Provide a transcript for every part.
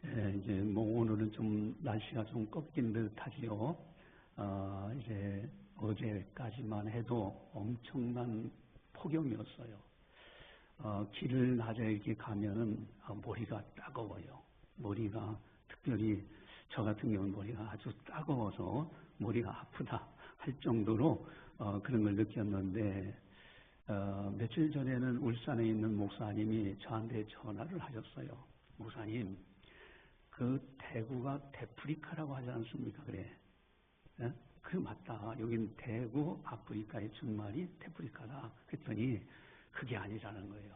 이제 뭐 오늘은 좀 날씨가 좀 꺾인 듯하지요. 이제 어제까지만 해도 엄청난 폭염이었어요. 길을 낮에 이렇게 가면은 머리가 따가워요. 머리가 특별히 저 같은 경우는 머리가 아주 따가워서 머리가 아프다 할 정도로 그런 걸 느꼈는데 며칠 전에는 울산에 있는 목사님이 저한테 전화를 하셨어요. 목사님, 그 대구가 데프리카라고 하지 않습니까? 그래. 예? 그래 맞다. 여긴 대구 아프리카의 준말이 데프리카다. 그랬더니 그게 아니라는 거예요.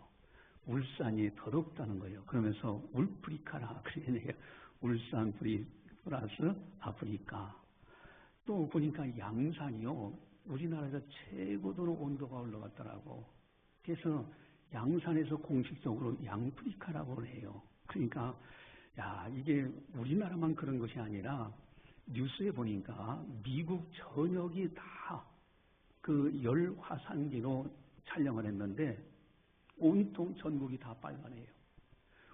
울산이 더 덥다는 거예요. 그러면서 울프리카라. 그러니까 울산 플러스 아프리카. 또 보니까 양산이요. 우리나라에서 최고도로 온도가 올라갔더라고. 그래서 양산에서 공식적으로 양프리카라고 해요. 그러니까 야, 이게 우리나라만 그런 것이 아니라 뉴스에 보니까 미국 전역이 다 그 열 화산기로 촬영을 했는데 온통 전국이 다 빨간해요.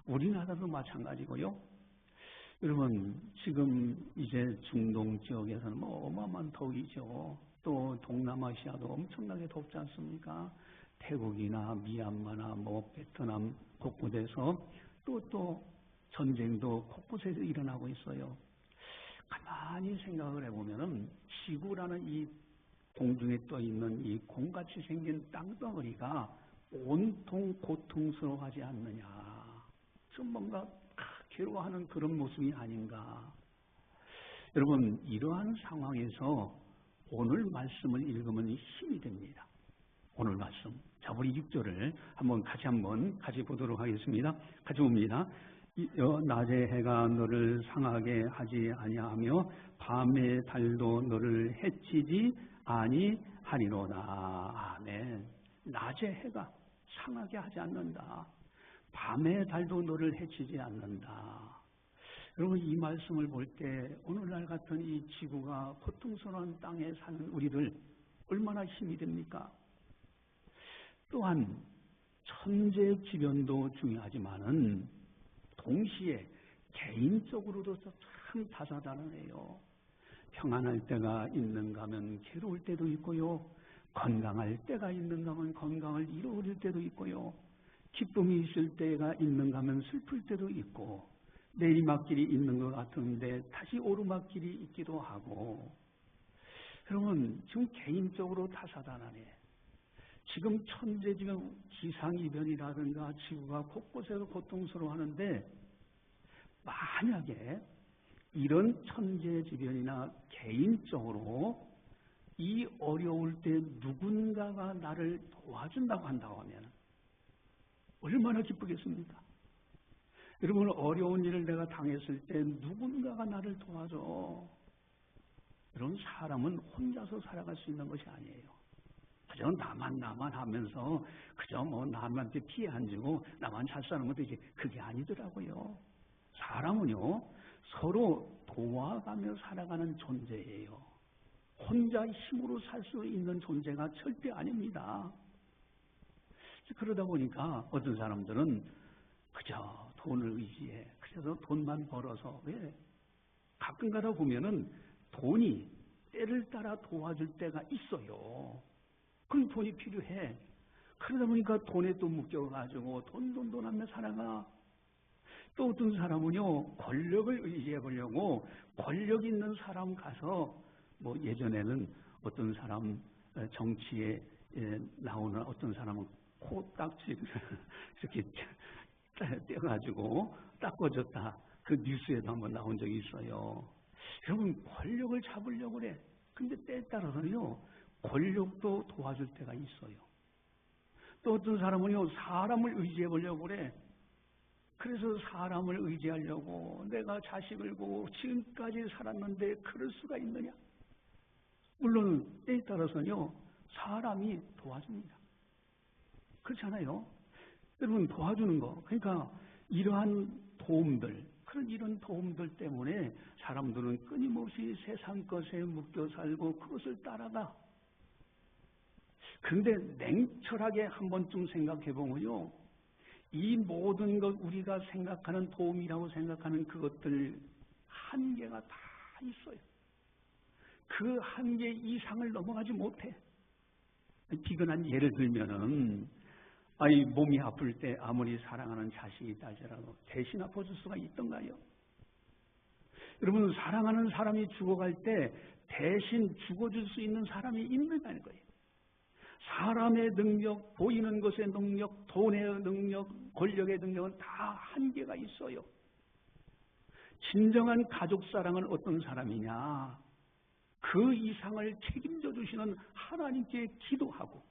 우리나라도 마찬가지고요. 여러분 지금 이제 중동 지역에서는 뭐 어마어마한 더위죠. 또 동남아시아도 엄청나게 덥지 않습니까? 태국이나 미얀마나 뭐 베트남 곳곳에서 또 전쟁도 곳곳에서 일어나고 있어요. 가만히 생각을 해보면은 지구라는 이 공중에 떠 있는 이 공같이 생긴 땅덩어리가 온통 고통스러워하지 않느냐. 좀 뭔가 괴로워하는 그런 모습이 아닌가. 여러분 이러한 상황에서 오늘 말씀을 읽으면 힘이 됩니다. 오늘 말씀. 자, 우리 6절을 같이 보도록 하겠습니다. 같이 봅니다. 낮에 해가 너를 상하게 하지 아니하며 밤에 달도 너를 해치지 아니하리로다. 아멘. 낮에 해가 상하게 하지 않는다. 밤에 달도 너를 해치지 않는다. 여러분 이 말씀을 볼 때 오늘날 같은 이 지구가 고통스러운 땅에 사는 우리들 얼마나 힘이 됩니까? 또한 천재지변도 중요하지만은 동시에 개인적으로도 참 다사다난해요. 평안할 때가 있는가 하면 괴로울 때도 있고요. 건강할 때가 있는가 하면 건강을 잃어버릴 때도 있고요. 기쁨이 있을 때가 있는가 하면 슬플 때도 있고 내리막길이 있는 것 같은데 다시 오르막길이 있기도 하고. 여러분 지금 개인적으로 다사다난해. 지금 천재지변 기상이변이라든가 지구가 곳곳에서 고통스러워하는데 만약에 이런 천재지변이나 개인적으로 이 어려울 때 누군가가 나를 도와준다고 한다고 하면 얼마나 기쁘겠습니까? 여러분 어려운 일을 내가 당했을 때 누군가가 나를 도와줘. 여러분 사람은 혼자서 살아갈 수 있는 것이 아니에요. 그저 나만 하면서 그저 뭐 남한테 피해 안 주고 나만 잘 사는 것도 이제 그게 아니더라고요. 사람은요 서로 도와가며 살아가는 존재예요. 혼자 힘으로 살 수 있는 존재가 절대 아닙니다. 그러다 보니까 어떤 사람들은 그저 돈을 의지해. 그래서 돈만 벌어서 왜? 가끔 가다 보면은 돈이 때를 따라 도와줄 때가 있어요. 그럼 돈이 필요해. 그러다 보니까 돈에 또 묶여가지고 돈 하며 살아가. 또 어떤 사람은요 권력을 의지해 보려고 권력 있는 사람 가서 뭐 예전에는 어떤 사람 정치에 나오는 어떤 사람은 코딱지 이렇게 떼가지고 닦아줬다. 그 뉴스에도 한번 나온 적이 있어요. 여러분 권력을 잡으려고 그래. 근데 때에 따라서는요 권력도 도와줄 때가 있어요. 또 어떤 사람은요 사람을 의지해 보려고 그래. 그래서 사람을 의지하려고 내가 자식을 보고 지금까지 살았는데 그럴 수가 있느냐? 물론 때에 따라서는요 사람이 도와줍니다. 그렇잖아요. 여러분 도와주는 거. 그러니까 이러한 도움들, 이런 도움들 때문에 사람들은 끊임없이 세상 것에 묶여 살고 그것을 따라가. 그런데 냉철하게 한 번쯤 생각해 보면요 이 모든 것 우리가 생각하는 도움이라고 생각하는 그것들 한계가 다 있어요. 그 한계 이상을 넘어가지 못해. 비근한 예를 들면은 몸이 아플 때 아무리 사랑하는 자식이 있다 할지라도 대신 아파줄 수가 있던가요? 여러분, 사랑하는 사람이 죽어갈 때 대신 죽어줄 수 있는 사람이 있는가는 거예요. 사람의 능력, 보이는 것의 능력, 돈의 능력, 권력의 능력은 다 한계가 있어요. 진정한 가족 사랑은 어떤 사람이냐? 그 이상을 책임져 주시는 하나님께 기도하고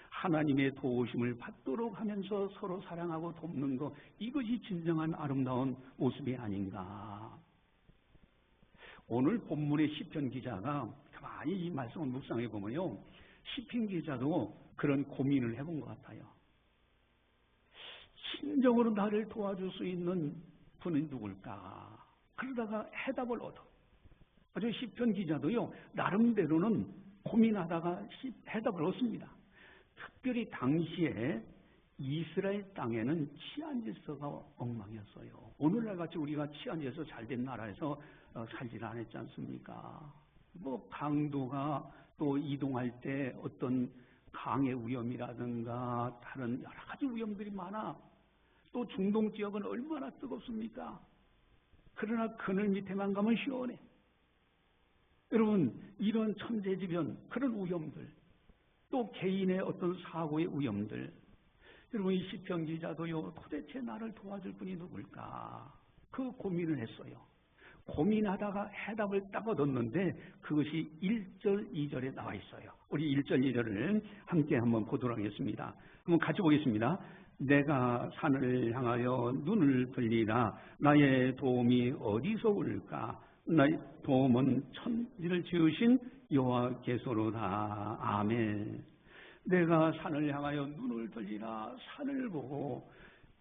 하나님의 도우심을 받도록 하면서 서로 사랑하고 돕는 것, 이것이 진정한 아름다운 모습이 아닌가. 오늘 본문의 시편 기자가 가만히 이 말씀을 묵상해 보면요, 시편 기자도 그런 고민을 해본 것 같아요. 진정으로 나를 도와줄 수 있는 분은 누굴까? 그러다가 해답을 얻어. 아주 시편 기자도요, 나름대로는 고민하다가 해답을 얻습니다. 특별히 당시에 이스라엘 땅에는 치안 질서가 엉망이었어요. 오늘날 같이 우리가 치안 질서 잘된 나라에서 살지는 않았지 않습니까? 강도가 또 이동할 때 어떤 강의 위험이라든가 다른 여러 가지 위험들이 많아. 또 중동 지역은 얼마나 뜨겁습니까? 그러나 그늘 밑에만 가면 시원해. 여러분, 이런 천재지변, 그런 위험들, 또 개인의 어떤 사고의 위험들, 여러분, 이 시편 기자도요, 도대체 나를 도와줄 분이 누굴까? 그 고민을 했어요. 고민하다가 해답을 딱 얻었는데 그것이 1절, 2절에 나와 있어요. 우리 1절, 2절을 함께 한번 보도록 하겠습니다. 한번 같이 보겠습니다. 내가 산을 향하여 눈을 들리라. 나의 도움이 어디서 올까? 나의 도움은 천지를 지으신 여호와께서로다. 아멘. 내가 산을 향하여 눈을 들리라. 산을 보고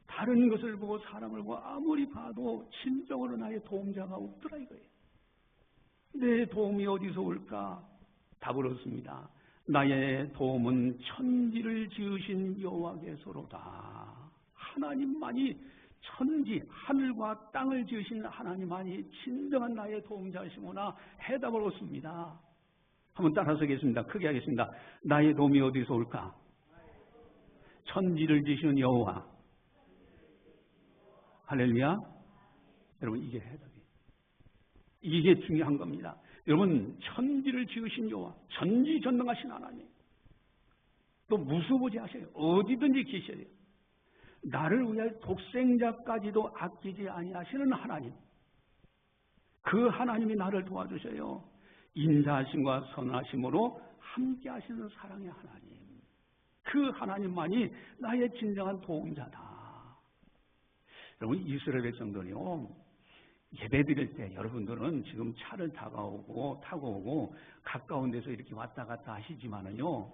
다른 것을 보고 사람을 보고 아무리 봐도 진정으로 나의 도움자가 없더라 이거예요. 내 도움이 어디서 올까? 답을 얻습니다. 나의 도움은 천지를 지으신 여호와께서로다. 하나님만이, 천지, 하늘과 땅을 지으신 하나님만이 진정한 나의 도움자시구나 해답을 얻습니다. 한번 따라서 하겠습니다. 크게 하겠습니다. 나의 도움이 어디서 올까? 천지를 지으신 여호와. 할렐루야. 여러분, 이게 해답이에요. 이게 중요한 겁니다. 여러분, 천지를 지으신 여호와, 전지전능하신 하나님, 또 무수부지 하셔요. 어디든지 계셔요. 나를 위하여 독생자까지도 아끼지 아니하시는 하나님, 그 하나님이 나를 도와주셔요. 인자하심과 선하심으로 함께 하시는 사랑의 하나님, 그 하나님만이 나의 진정한 도움자다. 여러분, 이스라엘 백성들이요, 예배 드릴 때 여러분들은 지금 차를 타고 오고 가까운 데서 이렇게 왔다 갔다 하시지만은요,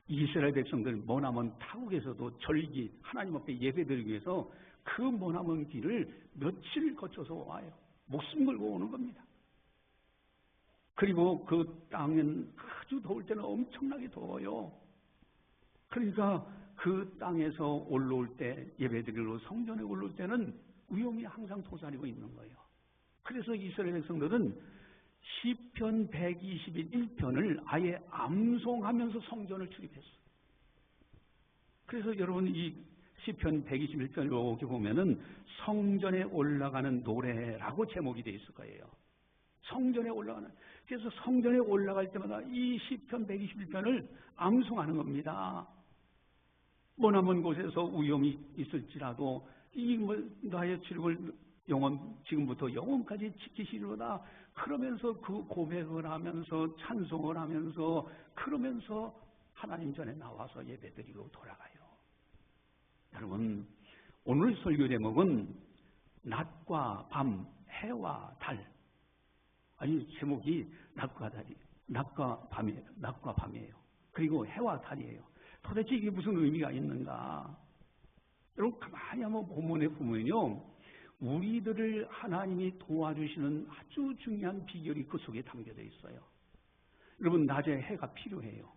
이스라엘 백성들 머나먼 타국에서도 절기 하나님 앞에 예배 드리기 위해서 그 머나먼 길을 며칠 거쳐서 와요. 목숨 걸고 오는 겁니다. 그리고 그 땅은 아주 더울 때는 엄청나게 더워요. 그러니까 그 땅에서 올라올 때, 예배드리러 성전에 올라올 때는 위험이 항상 도사리고 있는 거예요. 그래서 이스라엘 백성들은 시편 121편을 아예 암송하면서 성전을 출입했어요. 그래서 여러분, 이 시편 121편을 이렇게 보면은 성전에 올라가는 노래라고 제목이 되어 있을 거예요. 성전에 올라가는. 그래서 성전에 올라갈 때마다 이 시편 121편을 암송하는 겁니다. 머나먼 곳에서 위험이 있을지라도 나의 출입을 지금부터 영원까지 지키시리로다. 그러면서 그 고백을 하면서 찬송을 하면서 그러면서 하나님 전에 나와서 예배드리고 돌아가요. 여러분, 오늘 설교 제목은 낮과 밤, 해와 달. 아니, 제목이 낮과 달이, 낮과 밤이에요. 그리고 해와 달이에요. 도대체 이게 무슨 의미가 있는가? 여러분, 가만히 한번 본문에 보면요, 우리들을 하나님이 도와주시는 아주 중요한 비결이 그 속에 담겨져 있어요. 여러분, 낮에 해가 필요해요.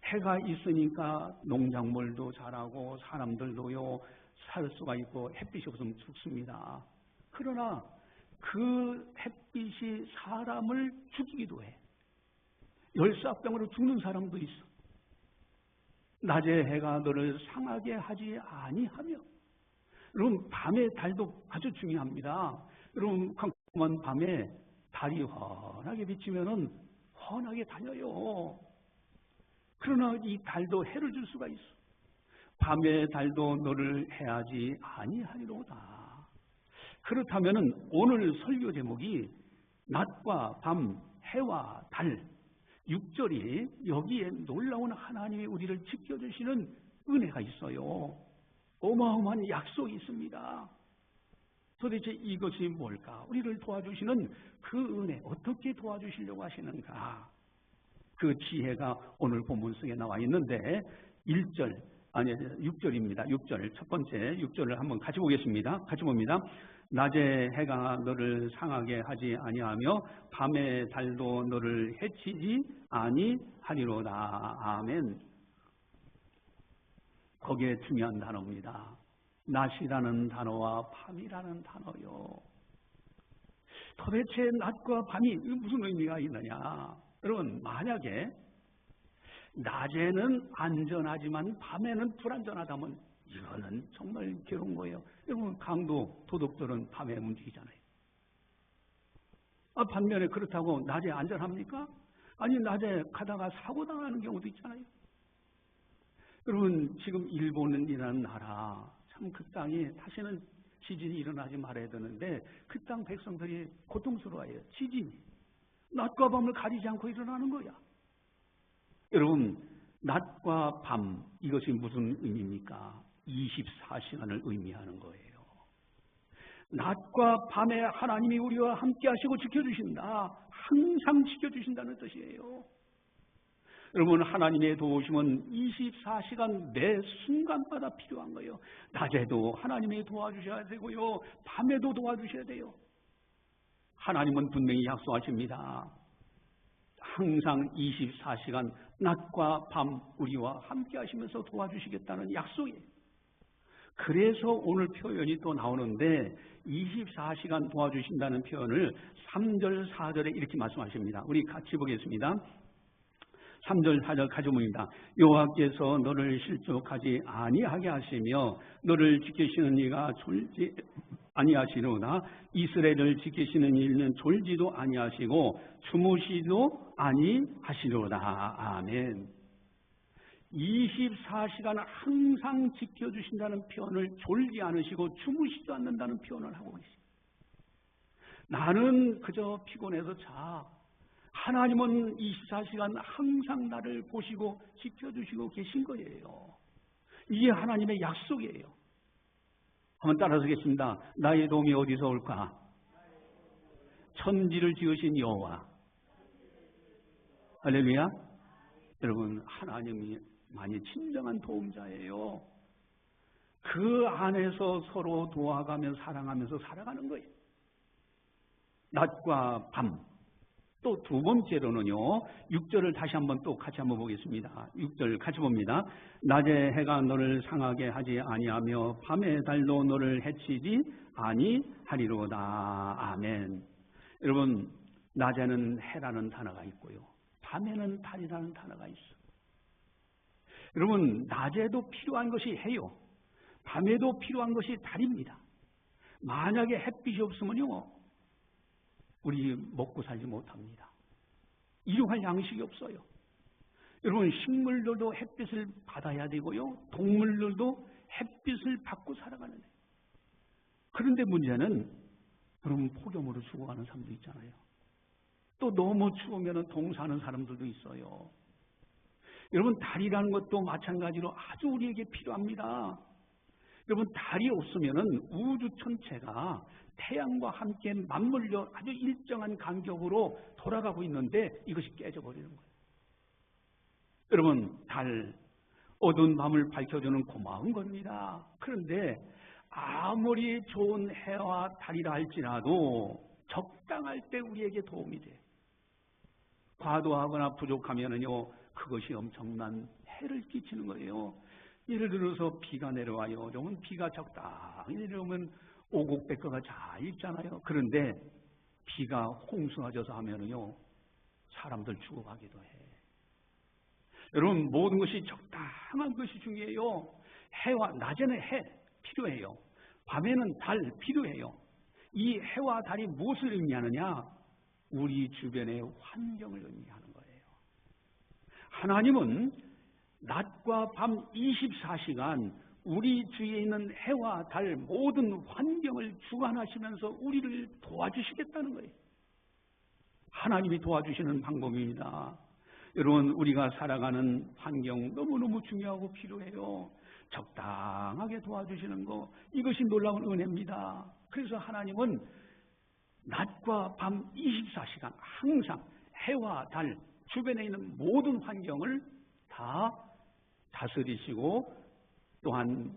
해가 있으니까 농작물도 자라고 사람들도요 살 수가 있고 햇빛이 없으면 죽습니다. 그러나 그 햇빛이 사람을 죽이기도 해. 열사병으로 죽는 사람도 있어. 낮에 해가 너를 상하게 하지 아니하며. 여러분 밤에 달도 아주 중요합니다. 여러분 캄캄한 밤에 달이 환하게 비치면은 환하게 다녀요. 그러나 이 달도 해를 줄 수가 있어. 밤의 달도 너를 해하지 아니하리로다. 그렇다면은 오늘 설교 제목이 낮과 밤, 해와 달, 6절이 여기에 놀라운 하나님이 우리를 지켜주시는 은혜가 있어요. 어마어마한 약속이 있습니다. 도대체 이것이 뭘까? 우리를 도와주시는 그 은혜, 어떻게 도와주시려고 하시는가? 그 지혜가 오늘 본문 속에 나와 있는데 6절입니다. 6절, 첫 번째 6절을 한번 같이 보겠습니다. 같이 봅니다. 낮에 해가 너를 상하게 하지 아니하며 밤에 달도 너를 해치지 아니하리로다. 아멘. 거기에 중요한 단어입니다. 낮이라는 단어와 밤이라는 단어요. 도대체 낮과 밤이 무슨 의미가 있느냐? 여러분, 만약에 낮에는 안전하지만 밤에는 불안전하다면 이거는 정말 괴로운 거예요. 여러분, 강도 도둑들은 밤에 움직이잖아요. 반면에 그렇다고 낮에 안전합니까? 아니, 낮에 가다가 사고 당하는 경우도 있잖아요. 여러분, 지금 일본이라는 나라, 참 그 땅이 다시는 지진이 일어나지 말아야 되는데 그 땅 백성들이 고통스러워해요. 지진이 낮과 밤을 가리지 않고 일어나는 거야. 여러분, 낮과 밤, 이것이 무슨 의미입니까? 24시간을 의미하는 거예요. 낮과 밤에 하나님이 우리와 함께 하시고 지켜주신다. 항상 지켜주신다는 뜻이에요. 여러분, 하나님의 도우심은 24시간 매 순간마다 필요한 거예요. 낮에도 하나님이 도와주셔야 되고요. 밤에도 도와주셔야 돼요. 하나님은 분명히 약속하십니다. 항상 24시간 낮과 밤 우리와 함께 하시면서 도와주시겠다는 약속이에요. 그래서 오늘 표현이 또 나오는데 24시간 도와주신다는 표현을 3절, 4절에 이렇게 말씀하십니다. 우리 같이 보겠습니다. 3절, 4절 가져봅니다. 여호와께서 너를 실족하지 아니하게 하시며 너를 지키시는 이가 졸지 아니하시로다. 이스라엘을 지키시는 이는 졸지도 아니하시고 주무시도 아니하시로다. 아멘. 24시간 항상 지켜주신다는 표현을 졸지 않으시고 주무시지도 않는다는 표현을 하고 계십니다. 나는 그저 피곤해서 자. 하나님은 24시간 항상 나를 보시고 지켜주시고 계신 거예요. 이게 하나님의 약속이에요. 한번 따라서겠습니다. 나의 도움이 어디서 올까? 천지를 지으신 여호와. 할렐루야. 여러분, 하나님이 많이 진정한 도움자예요. 그 안에서 서로 도와가며 사랑하면서 살아가는 거예요. 낮과 밤. 또 두 번째로는요, 6절을 다시 한번 또 같이 한번 보겠습니다. 6절 같이 봅니다. 낮에 해가 너를 상하게 하지 아니하며 밤의 달도 너를 해치지 아니하리로다. 아멘. 여러분, 낮에는 해라는 단어가 있고요. 밤에는 달이라는 단어가 있어. 여러분, 낮에도 필요한 것이 해요. 밤에도 필요한 것이 달입니다. 만약에 햇빛이 없으면요, 우리 먹고 살지 못합니다. 일용할 양식이 없어요. 여러분, 식물들도 햇빛을 받아야 되고요. 동물들도 햇빛을 받고 살아가는 거예요. 그런데 문제는 여러분, 폭염으로 죽어가는 사람도 있잖아요. 또 너무 추우면 동사하는 사람들도 있어요. 여러분, 달이라는 것도 마찬가지로 아주 우리에게 필요합니다. 여러분, 달이 없으면 우주 전체가 태양과 함께 맞물려 아주 일정한 간격으로 돌아가고 있는데 이것이 깨져버리는 거예요. 여러분, 달, 어두운 밤을 밝혀주는 고마운 겁니다. 그런데 아무리 좋은 해와 달이라 할지라도 적당할 때 우리에게 도움이 돼요. 과도하거나 부족하면은요, 그것이 엄청난 해를 끼치는 거예요. 예를 들어서 비가 내려와요. 그러면 비가 적당히 내려오면 오곡백과가 잘 익잖아요. 그런데 비가 홍수가 져서 하면은요, 사람들 죽어가기도 해. 여러분, 모든 것이 적당한 것이 중요해요. 해와 낮에는 해 필요해요. 밤에는 달 필요해요. 이 해와 달이 무엇을 의미하느냐? 우리 주변의 환경을 의미하는 거예요. 하나님은 낮과 밤 24시간 우리 주위에 있는 해와 달 모든 환경을 주관하시면서 우리를 도와주시겠다는 거예요. 하나님이 도와주시는 방법입니다. 여러분, 우리가 살아가는 환경 너무너무 중요하고 필요해요. 적당하게 도와주시는 거, 이것이 놀라운 은혜입니다. 그래서 하나님은 낮과 밤 24시간 항상 해와 달 주변에 있는 모든 환경을 다 다스리시고 또한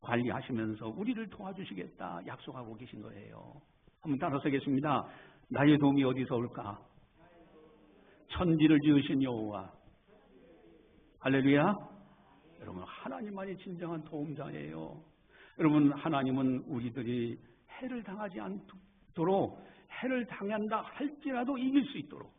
관리하시면서 우리를 도와주시겠다 약속하고 계신 거예요. 한번 따라서겠습니다. 나의 도움이 어디서 올까? 천지를 지으신 여호와. 할렐루야. 여러분, 하나님만이 진정한 도움자예요. 여러분, 하나님은 우리들이 해를 당하지 않도록, 해를 당한다 할지라도 이길 수 있도록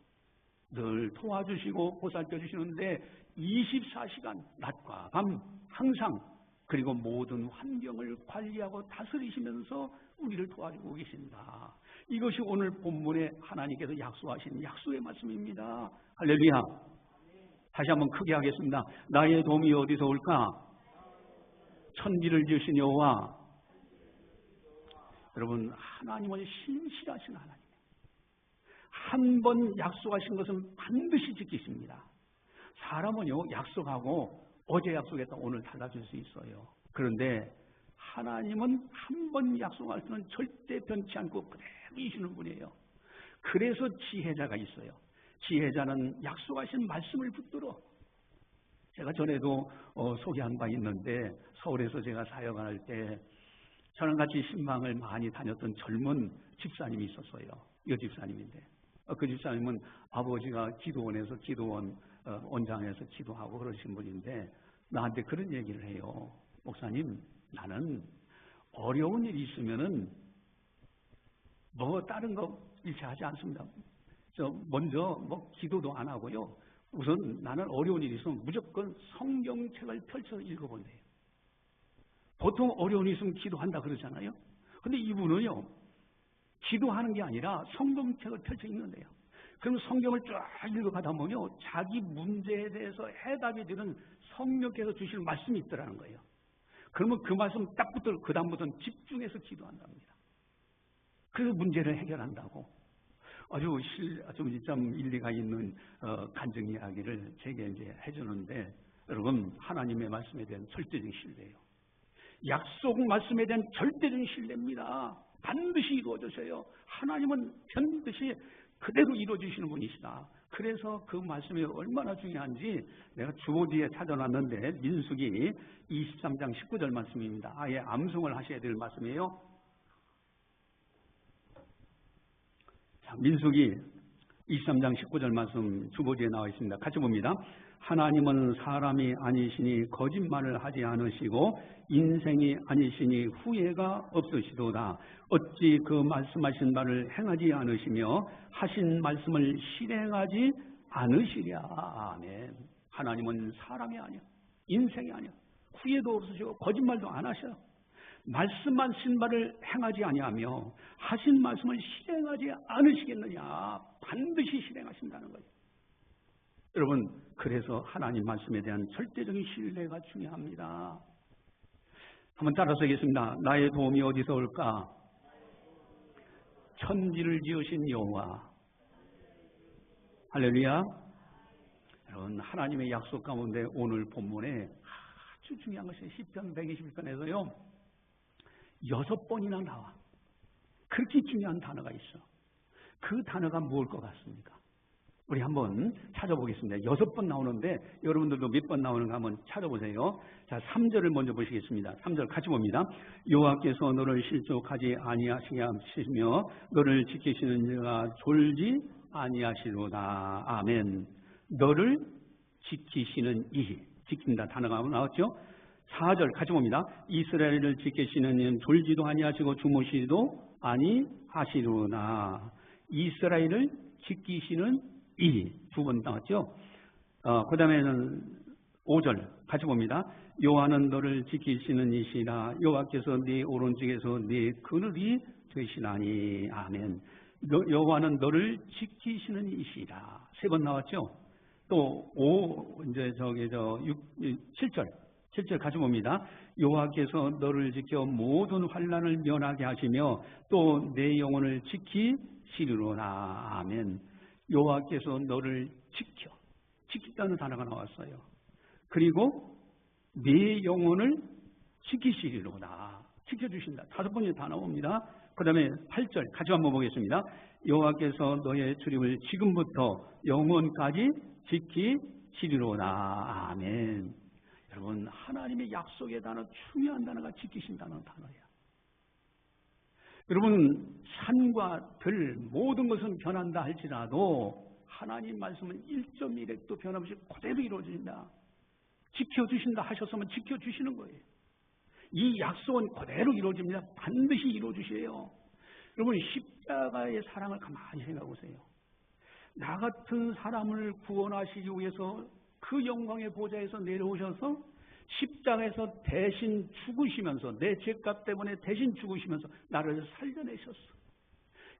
늘 도와주시고 보살펴 주시는데 24시간 낮과 밤 항상, 그리고 모든 환경을 관리하고 다스리시면서 우리를 도와주고 계신다. 이것이 오늘 본문에 하나님께서 약속하신 약속의 말씀입니다. 할렐루야. 다시 한번 크게 하겠습니다. 나의 도움이 어디서 올까? 천지를 지으신 여호와. 여러분, 하나님은 신실하신 하나님. 한 번 약속하신 것은 반드시 지키십니다. 사람은요, 약속하고 어제 약속했다 오늘 달라질 수 있어요. 그런데 하나님은 한 번 약속할 때는 절대 변치 않고 그대로이시는 분이에요. 그래서 지혜자가 있어요. 지혜자는 약속하신 말씀을 붙들어. 제가 전에도 소개한 바 있는데, 서울에서 제가 사역할 때 저랑 같이 신방을 많이 다녔던 젊은 집사님이 있었어요. 여집사님인데, 그 집사님은 아버지가 기도원에서 기도원 원장에서 기도하고 그러신 분인데 나한테 그런 얘기를 해요. 목사님, 나는 어려운 일이 있으면은 뭐 다른 거 일체하지 않습니다. 먼저 기도도 안 하고요. 우선 나는 어려운 일이 있으면 무조건 성경책을 펼쳐서 읽어본대요. 보통 어려운 일이 있으면 기도한다 그러잖아요. 근데 이분은요, 기도하는 게 아니라 성경책을 펼쳐 읽는데요. 그럼 성경을 쫙 읽어가다 보면요, 자기 문제에 대해서 해답이 되는 성령께서 주시는 말씀이 있더라는 거예요. 그러면 그 말씀 딱 붙들고 그 다음부터는 집중해서 기도한답니다. 그래서 문제를 해결한다고. 아주 좀 일리가 있는 간증 이야기를 제게 이제 해주는데, 여러분, 하나님의 말씀에 대한 절대적인 신뢰예요. 약속 말씀에 대한 절대적인 신뢰입니다. 반드시 이루어져서요. 하나님은 반드시 그대로 이루어주시는 분이시다. 그래서 그 말씀이 얼마나 중요한지 내가 주보지에 찾아놨는데, 민수기 23장 19절 말씀입니다. 아예 암송을 하셔야 될 말씀이에요. 자, 민수기 23장 19절 말씀 주보지에 나와 있습니다. 같이 봅니다. 하나님은 사람이 아니시니 거짓말을 하지 않으시고 인생이 아니시니 후회가 없으시도다. 어찌 그 말씀하신 바를 행하지 않으시며 하신 말씀을 실행하지 않으시랴. 아멘. 하나님은 사람이 아니야, 인생이 아니야, 후회도 없으시고 거짓말도 안 하셔요. 말씀하신 바를 행하지 아니하며 하신 말씀을 실행하지 않으시겠느냐. 반드시 실행하신다는 거예요. 여러분, 그래서 하나님 말씀에 대한 절대적인 신뢰가 중요합니다. 한번 따라서 하겠습니다. 나의 도움이 어디서 올까? 천지를 지으신 여호와. 할렐루야. 여러분, 하나님의 약속 가운데 오늘 본문에 아주 중요한 것이 시편 121편에서요 6번이나 나와. 그렇게 중요한 단어가 있어. 그 단어가 무엇일 것 같습니까? 우리 한번 찾아보겠습니다. 6번 나오는데 여러분들도 몇 번 나오는가 한번 찾아보세요. 자, 3절을 먼저 보시겠습니다. 3절 같이 봅니다. 여호와께서 너를 실족하지 아니하시며 너를 지키시는 자가 졸지 아니하시로다. 아멘. 너를 지키시는 이. 지킨다 단어가 나왔죠. 4절 같이 봅니다. 이스라엘을 지키시는 이는 졸지도 아니하시고 주무시지도 아니하시루나. 이스라엘을 지키시는 이 두 번 나왔죠. 그 다음에는 5절 같이 봅니다. 여호와는 너를 지키시는 이시라. 여호와께서 네 오른쪽에서 네 그늘이 되시나니. 아멘. 여호와는 너를 지키시는 이시라. 세 번 나왔죠. 또 7절 같이 봅니다. 여호와께서 너를 지켜 모든 환난을 면하게 하시며 또 내 영혼을 지키시리로다. 아멘. 여호와께서 너를 지킨다는 단어가 나왔어요. 그리고 네 영혼을 지키시리로다. 지켜주신다. 5번째 다 나옵니다. 그 다음에 8절 같이 한번 보겠습니다. 여호와께서 너의 출입을 지금부터 영원까지 지키시리로다. 아멘. 여러분, 하나님의 약속의 단어, 중요한 단어가 지키신다는 단어예요. 여러분, 산과 들 모든 것은 변한다 할지라도 하나님 말씀은 1.1핵도 변함없이 그대로 이루어진다. 지켜주신다 하셨으면 지켜주시는 거예요. 이 약속은 그대로 이루어집니다. 반드시 이루어주셔요. 여러분, 십자가의 사랑을 가만히 생각해 보세요. 나 같은 사람을 구원하시기 위해서 그 영광의 보좌에서 내려오셔서 십자가에서 대신 죽으시면서, 내 죄값 때문에 대신 죽으시면서 나를 살려내셨어.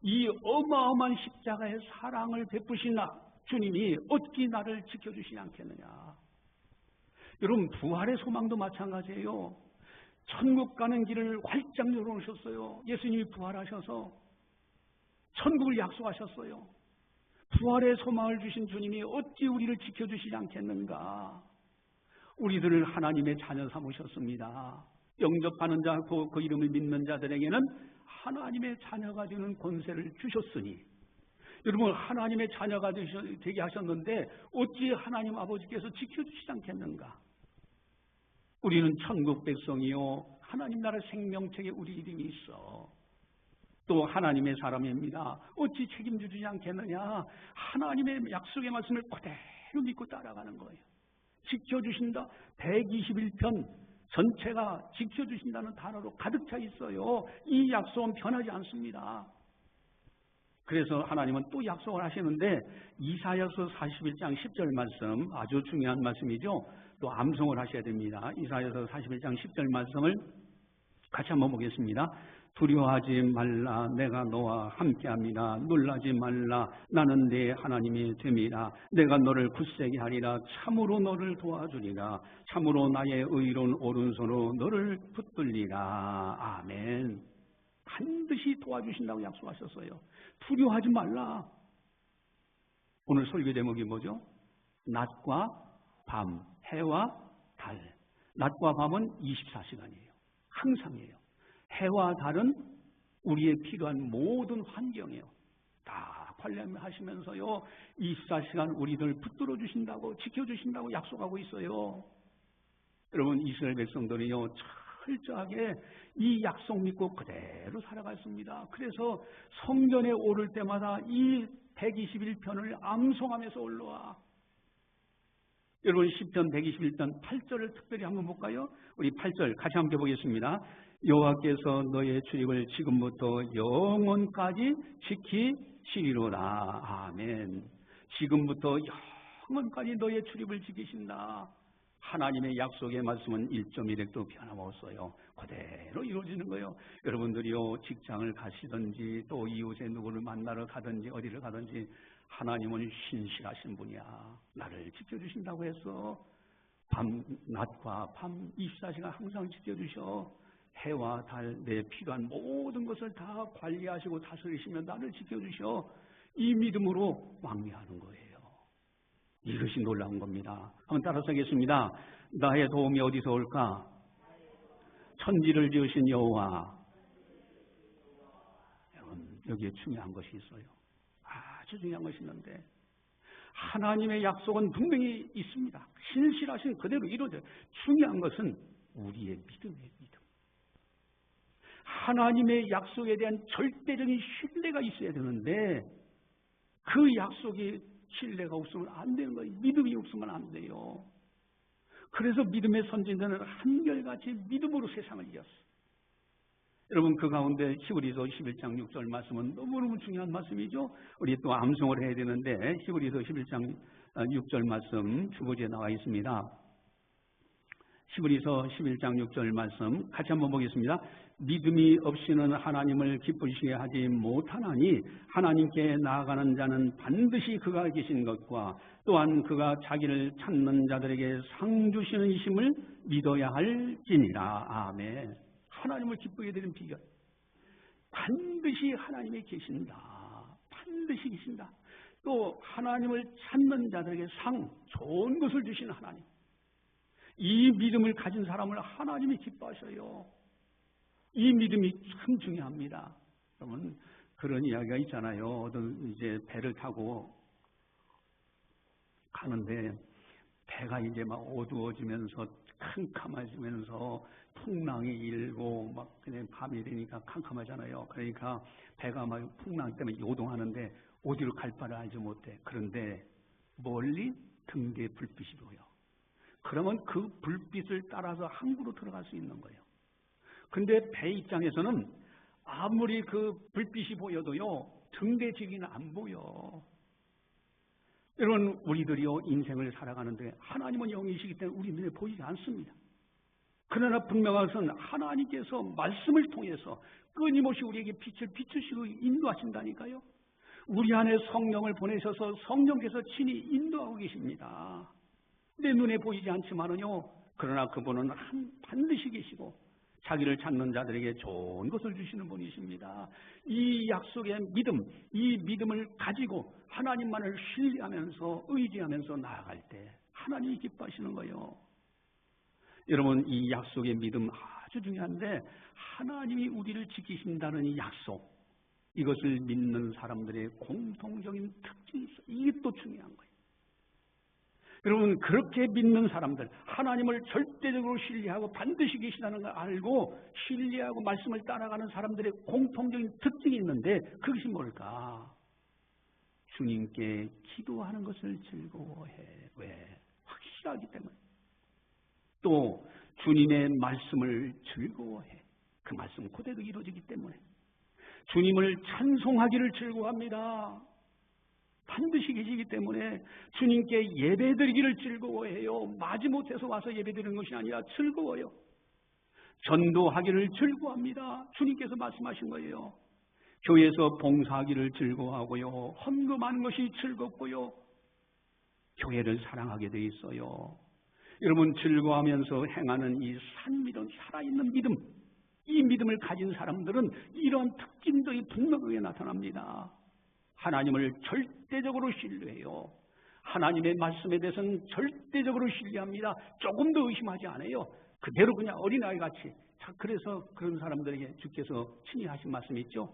이 어마어마한 십자가의 사랑을 베푸신 주님이 어떻게 나를 지켜주시지 않겠느냐. 여러분, 부활의 소망도 마찬가지예요. 천국 가는 길을 활짝 열어놓으셨어요. 예수님이 부활하셔서 천국을 약속하셨어요. 부활의 소망을 주신 주님이 어찌 우리를 지켜주시지 않겠는가. 우리들을 하나님의 자녀 삼으셨습니다. 영접하는 자, 그 이름을 믿는 자들에게는 하나님의 자녀가 되는 권세를 주셨으니, 여러분, 하나님의 자녀가 되게 하셨는데 어찌 하나님 아버지께서 지켜주시지 않겠는가. 우리는 천국 백성이요, 하나님 나라 생명책에 우리 이름이 있어. 또 하나님의 사람입니다. 어찌 책임주지 않겠느냐. 하나님의 약속의 말씀을 그대로 믿고 따라가는 거예요. 지켜주신다. 121편 전체가 지켜주신다는 단어로 가득 차 있어요. 이 약속은 변하지 않습니다. 그래서 하나님은 또 약속을 하시는데, 이사야서 41장 10절 말씀, 아주 중요한 말씀이죠. 또 암송을 하셔야 됩니다. 이사야서 41장 10절 말씀을 같이 한번 보겠습니다. 두려워하지 말라. 내가 너와 함께합니다. 놀라지 말라. 나는 네 하나님이 됨이라. 내가 너를 굳세게 하리라. 참으로 너를 도와주리라. 참으로 나의 의로운 오른손으로 너를 붙들리라. 아멘. 반드시 도와주신다고 약속하셨어요. 두려워하지 말라. 오늘 설교 제목이 뭐죠? 낮과 밤, 해와 달. 낮과 밤은 24시간이에요. 항상이에요. 해와 달은 우리의 필요한 모든 환경이에요. 다 관리하시면서요, 24시간 우리들 붙들어 주신다고, 지켜주신다고 약속하고 있어요. 여러분, 이스라엘 백성들이요, 철저하게 이 약속 믿고 그대로 살아갔습니다. 그래서 성전에 오를 때마다 이 121편을 암송하면서 올라와. 여러분, 시편 121편 8절을 특별히 한번 볼까요? 우리 8절 같이 함께 보겠습니다. 여호와께서 너의 출입을 지금부터 영원까지 지키시리로다. 아멘. 지금부터 영원까지 너의 출입을 지키신다. 하나님의 약속의 말씀은 1.1핵도 변함없어요. 그대로 이루어지는 거예요. 여러분들이요, 직장을 가시든지 또 이웃에 누구를 만나러 가든지 어디를 가든지 하나님은 신실하신 분이야. 나를 지켜주신다고 해서 낮과 밤 24시간 항상 지켜주셔. 해와 달, 내 필요한 모든 것을 다 관리하시고 다스리시며 나를 지켜주셔. 이 믿음으로 왕래하는 거예요. 이것이 놀라운 겁니다. 한번 따라서 하겠습니다. 나의 도움이 어디서 올까? 천지를 지으신 여호와. 여러분, 여기에 중요한 것이 있어요. 아주 중요한 것이 있는데, 하나님의 약속은 분명히 있습니다. 신실하신 그대로 이루어져요. 중요한 것은 우리의 믿음이에요. 믿음. 하나님의 약속에 대한 절대적인 신뢰가 있어야 되는데, 그 약속이 신뢰가 없으면 안 되는 거예요. 믿음이 없으면 안 돼요. 그래서 믿음의 선진들은 한결같이 믿음으로 세상을 이겼어요. 여러분, 그 가운데 히브리서 11장 6절 말씀은 너무너무 중요한 말씀이죠. 우리 또 암송을 해야 되는데 히브리서 11장 6절 말씀 주보지에 나와 있습니다. 히브리서 11장 6절 말씀 같이 한번 보겠습니다. 믿음이 없이는 하나님을 기쁘시게 하지 못하나니 하나님께 나아가는 자는 반드시 그가 계신 것과 또한 그가 자기를 찾는 자들에게 상 주시는 이심을 믿어야 할지니라. 아멘. 하나님을 기쁘게 되는 비결, 반드시 하나님이 계신다. 반드시 계신다. 또 하나님을 찾는 자들에게 상, 좋은 것을 주시는 하나님. 이 믿음을 가진 사람을 하나님이 기뻐하셔요. 이 믿음이 참 중요합니다. 여러분, 그런 이야기가 있잖아요. 어떤 이제 배를 타고 가는데 배가 이제 막 어두워지면서 캄캄해지면서 풍랑이 일고 막 그냥 밤이 되니까 캄캄하잖아요. 그러니까 배가 막 풍랑 때문에 요동하는데 어디로 갈 바를 알지 못해. 그런데 멀리 등 뒤에 불빛이 보여. 그러면 그 불빛을 따라서 항구로 들어갈 수 있는 거예요. 근데 배 입장에서는 아무리 그 불빛이 보여도요, 등대지기는 안 보여. 여러분, 우리들이요, 인생을 살아가는데 하나님은 영이시기 때문에 우리 눈에 보이지 않습니다. 그러나 분명한 것은 하나님께서 말씀을 통해서 끊임없이 우리에게 빛을 비추시고 인도하신다니까요. 우리 안에 성령을 보내셔서 성령께서 친히 인도하고 계십니다. 내 눈에 보이지 않지만은요, 그러나 그분은 반드시 계시고 자기를 찾는 자들에게 좋은 것을 주시는 분이십니다. 이 약속의 믿음, 이 믿음을 가지고 하나님만을 신뢰하면서 의지하면서 나아갈 때 하나님이 기뻐하시는 거예요. 여러분, 이 약속의 믿음 아주 중요한데 하나님이 우리를 지키신다는 이 약속, 이것을 믿는 사람들의 공통적인 특징이 있어요. 이게 또 중요한 거예요. 여러분, 그렇게 믿는 사람들, 하나님을 절대적으로 신뢰하고 반드시 계시다는 걸 알고 신뢰하고 말씀을 따라가는 사람들의 공통적인 특징이 있는데 그것이 뭘까? 주님께 기도하는 것을 즐거워해. 왜? 확실하기 때문에. 또 주님의 말씀을 즐거워해. 그 말씀 그대로 이루어지기 때문에. 주님을 찬송하기를 즐거워합니다. 반드시 계시기 때문에 주님께 예배드리기를 즐거워해요. 마지못해서 와서 예배드리는 것이 아니라 즐거워요. 전도하기를 즐거워합니다. 주님께서 말씀하신 거예요. 교회에서 봉사하기를 즐거워하고요. 헌금하는 것이 즐겁고요. 교회를 사랑하게 돼 있어요. 여러분, 즐거워하면서 행하는 이 산믿음, 살아있는 믿음, 이 믿음을 가진 사람들은 이러한 특징들이 분명하게 나타납니다. 하나님을 절대적으로 신뢰해요. 하나님의 말씀에 대해서는 절대적으로 신뢰합니다. 조금도 의심하지 않아요. 그대로 그냥 어린아이같이. 자, 그래서 그런 사람들에게 주께서 친히 하신 말씀이 있죠.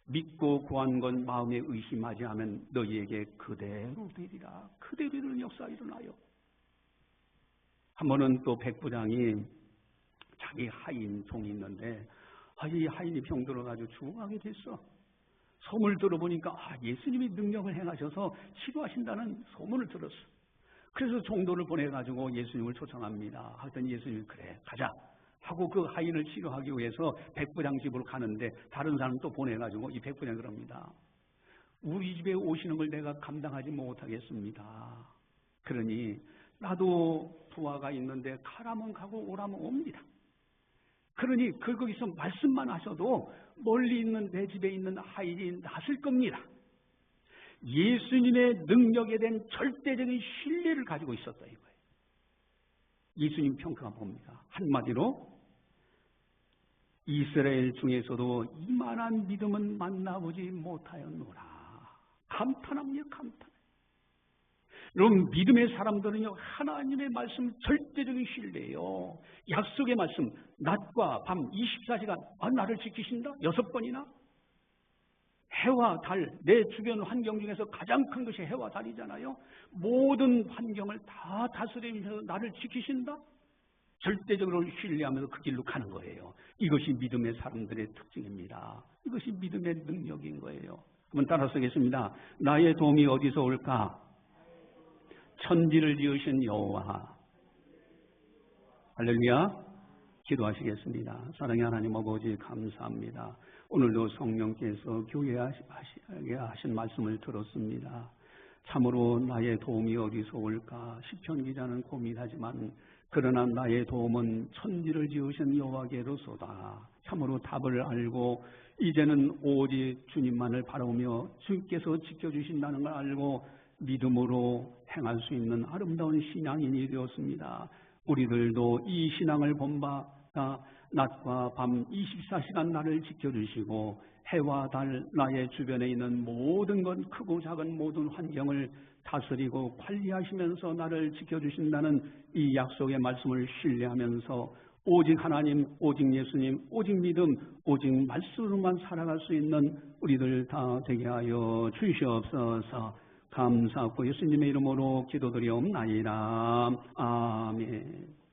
믿고 구한 건 마음에 의심하지 않으면 너희에게 그대로 되리라. 그대로 되는 역사가 일어나요. 한 번은 또 백부장이 자기 하인 종이 있는데 이 하인이 병 들어가지고 죽어가게 됐어. 소문을 들어보니까 예수님이 능력을 행하셔서 치료하신다는 소문을 들었어. 그래서 종도를 보내가지고 예수님을 초청합니다. 하여튼 예수님이 그래 가자 하고 그 하인을 치료하기 위해서 백부장 집으로 가는데 다른 사람 또 보내가지고 이 백부장이 그럽니다. 우리 집에 오시는 걸 내가 감당하지 못하겠습니다. 그러니 나도 부하가 있는데 가라면 가고 오라면 옵니다. 그러니 거기서 말씀만 하셔도 멀리 있는 내 집에 있는 하인이 낫을 겁니다. 예수님의 능력에 대한 절대적인 신뢰를 가지고 있었다 이거예요. 예수님 평가가 뭡니까? 한마디로 이스라엘 중에서도 이만한 믿음은 만나보지 못하였노라. 감탄합니다. 감탄. 여러분, 믿음의 사람들은요, 하나님의 말씀 절대적인 신뢰예요. 약속의 말씀, 낮과 밤 24시간 나를 지키신다? 6번이나? 해와 달, 내 주변 환경 중에서 가장 큰 것이 해와 달이잖아요. 모든 환경을 다 다스리면서 나를 지키신다? 절대적으로 신뢰하면서 그 길로 가는 거예요. 이것이 믿음의 사람들의 특징입니다. 이것이 믿음의 능력인 거예요. 한번 따라 쓰겠습니다. 나의 도움이 어디서 올까? 천지를 지으신 여호와, 할렐루야. 기도하시겠습니다. 사랑의 하나님 아버지 감사합니다. 오늘도 성령께서 교회에 하신 말씀을 들었습니다. 참으로 나의 도움이 어디서 올까? 시편 기자는 고민하지만 그러나 나의 도움은 천지를 지으신 여호와께로소다. 참으로 답을 알고 이제는 오직 주님만을 바라보며 주께서 지켜주신다는 걸 알고 믿음으로 행할 수 있는 아름다운 신앙인이 되었습니다. 우리들도 이 신앙을 본받아 낮과 밤 24시간 나를 지켜주시고 해와 달 나의 주변에 있는 모든 것 크고 작은 모든 환경을 다스리고 관리하시면서 나를 지켜주신다는 이 약속의 말씀을 신뢰하면서 오직 하나님, 오직 예수님, 오직 믿음, 오직 말씀으로만 살아갈 수 있는 우리들 다 되게 하여 주시옵소서. 감사하고 예수님의 이름으로 기도드리옵나이다. 아멘.